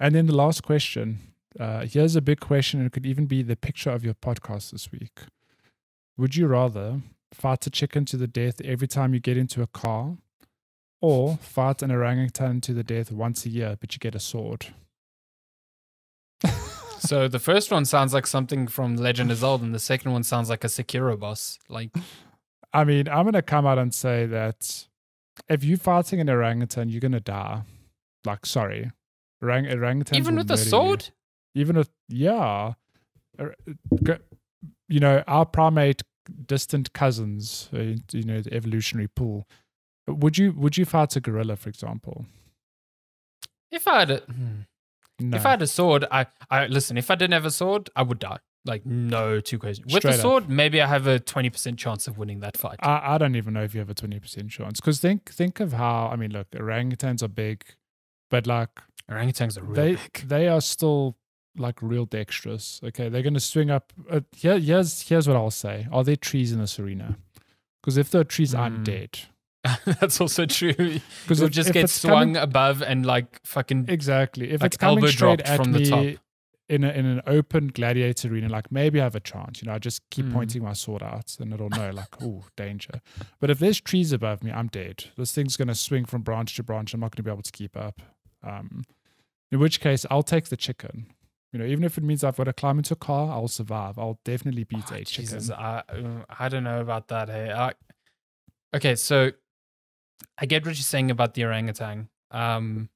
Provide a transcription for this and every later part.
And then the last question. Here's a big question, and it could even be the picture of your podcast this week. Would you rather fight a chicken to the death every time you get into a car, or fight an orangutan to the death once a year, but you get a sword? So the first one sounds like something from Legend of Zelda, and the second one sounds like a Sekiro boss. Like, I mean, I'm going to come out and say that if you're fighting an orangutan, you're going to die. Like, sorry. Orangutans even will with a murder sword? you. Even with, yeah. You know, our primate distant cousins, you know, the evolutionary pool. Would you fight a gorilla, for example? If I had a, No. if I had a sword, I listen. If I didn't have a sword, I would die. Like, no two questions. With Straight a up. sword, maybe I have a 20% chance of winning that fight. I don't even know if you have a 20% chance. Because think of how, I mean, look, orangutans are big, but like Orangutans are real big. they are still like real dexterous. Okay, they're going to swing up. Here's what I'll say. Are there trees in this arena? Because if there are trees, I'm dead. That's also true. Because You'll just get swung above and like fucking exactly. If like it's coming elbow straight dropped at from me the top. in an open gladiator arena, like maybe I have a chance. You know, I just keep pointing my sword out, and it'll know like, oh, danger. But if there's trees above me, I'm dead. This thing's going to swing from branch to branch. I'm not going to be able to keep up. In which case, I'll take the chicken. You know, even if it means I've got to climb into a car, I'll survive. I'll definitely beat a chicken. Jesus, I don't know about that. Hey, okay, so I get what you're saying about the orangutan. I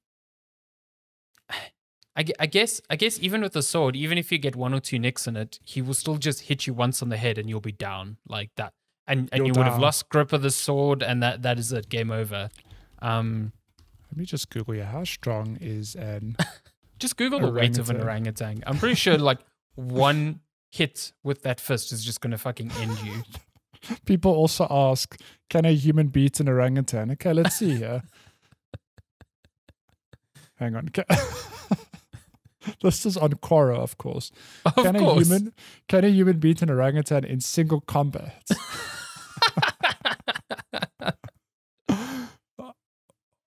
guess even with a sword, even if you get one or two nicks in it, he will still just hit you once on the head and you'll be down like that. And you would have lost grip of the sword, and that is it. Game over. Let me just Google you. How strong is an just Google the weight of an orangutan. I'm pretty sure like one hit with that fist is just going to fucking end you. People also ask, can a human beat an orangutan? Okay, let's see here. Hang on. This is on Quora, of course. Can a human beat an orangutan in single combat?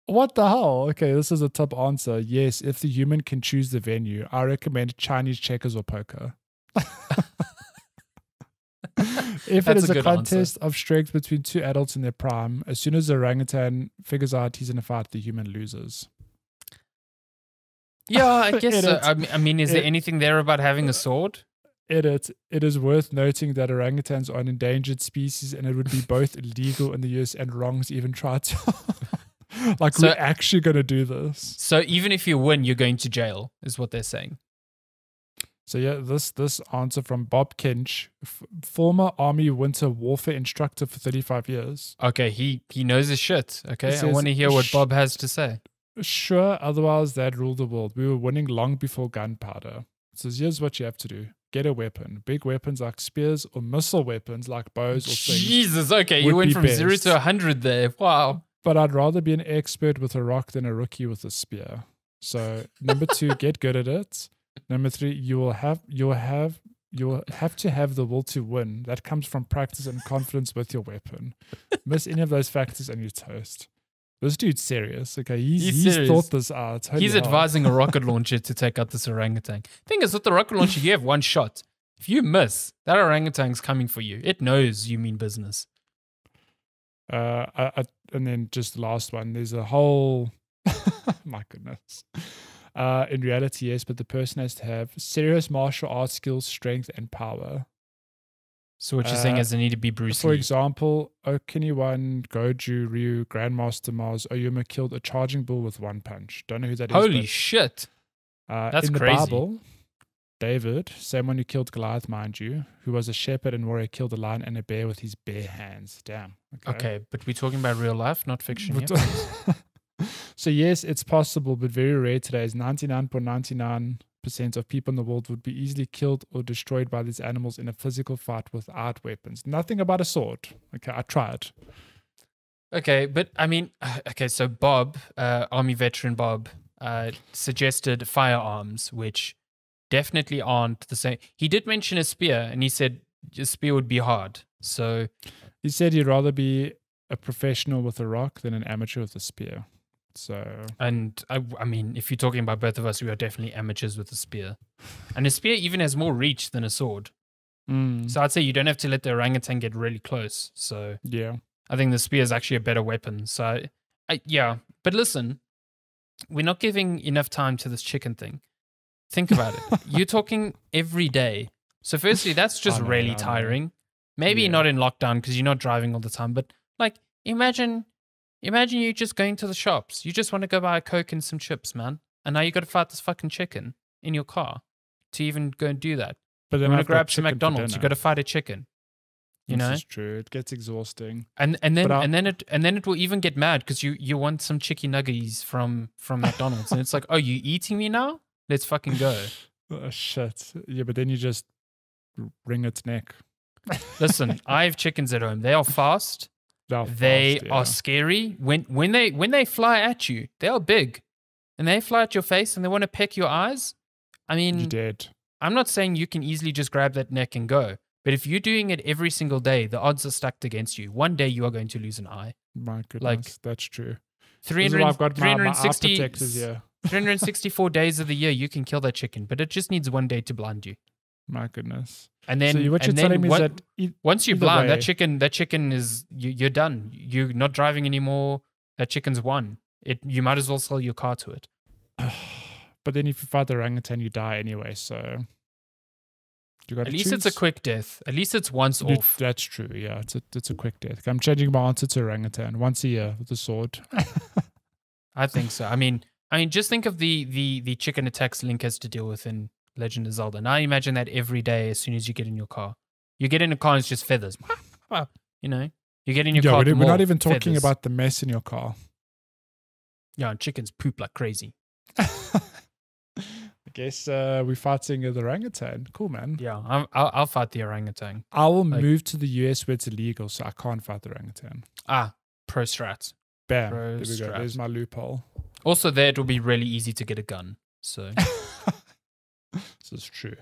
What the hell? Okay, this is a top answer. Yes, if the human can choose the venue, I recommend Chinese checkers or poker. If it is a contest of strength between two adults in their prime, as soon as the orangutan figures out he's in a fight, the human loses. Yeah, I guess so. I mean, is there anything there about having a sword? It is worth noting that orangutans are an endangered species, and it would be both illegal in the US and wrong to even try to. Like, we're actually going to do this. So even if you win, you're going to jail, is what they're saying. So yeah, this answer from Bob Kinch, former Army winter warfare instructor for 35 years. Okay, he knows his shit. Okay, I want to hear what Bob has to say. Sure, otherwise they'd rule the world. We were winning long before gunpowder. So here's what you have to do. Get a weapon. Big weapons like spears or missile weapons like bows or things. Jesus, okay, you went from 0 to 100 there. Wow. But I'd rather be an expert with a rock than a rookie with a spear. So number 2, get good at it. Number 3, you will have to have the will to win. That comes from practice and confidence with your weapon. Miss any of those factors and you're toast. This dude's serious. Okay, he's serious. Thought this out. He's advising a rocket launcher to take out this orangutan. Thing is, with the rocket launcher, you have one shot. If you miss, that orangutan's coming for you. It knows you mean business. And then just the last one. There's a whole. My goodness. In reality, yes, but the person has to have serious martial arts skills, strength, and power. So what you're saying is they need to be Bruce Lee. For example, Okinawan, Goju, Ryu, Grandmaster Mars, Oyuma killed a charging bull with one punch. Don't know who that is. Holy shit. That's in the crazy. Bible, David, same one who killed Goliath, mind you, who was a shepherd and warrior, killed a lion and a bear with his bare hands. Damn. Okay, but we're talking about real life, not fiction. So yes, it's possible, but very rare today, as 99.99% of people in the world would be easily killed or destroyed by these animals in a physical fight without weapons. Nothing about a sword. Okay, I tried. Okay, but I mean, okay, so Bob, Army veteran Bob, suggested firearms, which definitely aren't the same. He did mention a spear, and he said a spear would be hard. So he said he'd rather be a professional with a rock than an amateur with a spear. So, And I mean, if you're talking about both of us, we are definitely amateurs with a spear. And a spear even has more reach than a sword. So I'd say you don't have to let the orangutan get really close. So yeah. I think the spear is actually a better weapon. So yeah. But listen, we're not giving enough time to this chicken thing. Think about it. You're talking every day. So firstly, that's just really tiring. Maybe not in lockdown because you're not driving all the time. But like, imagine you just going to the shops. You just want to go buy a Coke and some chips, man. And now you got to fight this fucking chicken in your car to even go and do that. But then You want I've to grab got some chicken for McDonald's. You dinner. got to fight a chicken. You know, This is true. It gets exhausting. and then it will even get mad because you want some chicken nuggies from McDonald's, and it's like, oh, you eating me now? Let's fucking go. Oh, shit. Yeah, but then you just wring its neck. Listen, I have chickens at home. They are fast. They are scary. When they fly at you, they are big, and they fly at your face, and they want to peck your eyes. I mean, You're dead. I'm not saying you can easily just grab that neck and go, but if you're doing it every single day, the odds are stacked against you. One day you are going to lose an eye. My goodness, Like, that's true. 300, I've got my 360 eye protectors here. 364 days of the year, you can kill that chicken, but it just needs one day to blind you. My goodness. And then, So what you're telling me is that once you either blind way- that chicken is you're done. You're not driving anymore. That chicken's won. You might as well sell your car to it. But then if you fight the orangutan, you die anyway. So you got At least it's a quick death. At least it's once off. That's true. Yeah, it's a quick death. I'm changing my answer to orangutan once a year with a sword. I think so. I mean, just think of the chicken attacks Link has to deal with in Legend of Zelda. Now imagine that every day as soon as you get in your car. You get in a car and it's just feathers. You know? You get in your car. We're not even talking feathers. about the mess in your car. Yeah, and chickens poop like crazy. I guess we're fighting the orangutan. Cool, man. Yeah, I'll fight the orangutan. I will move to the US where it's illegal, so I can't fight the orangutan. Pro strats. Bam. Pro There we go. strat. There's my loophole. Also, there it will be really easy to get a gun. So This is true.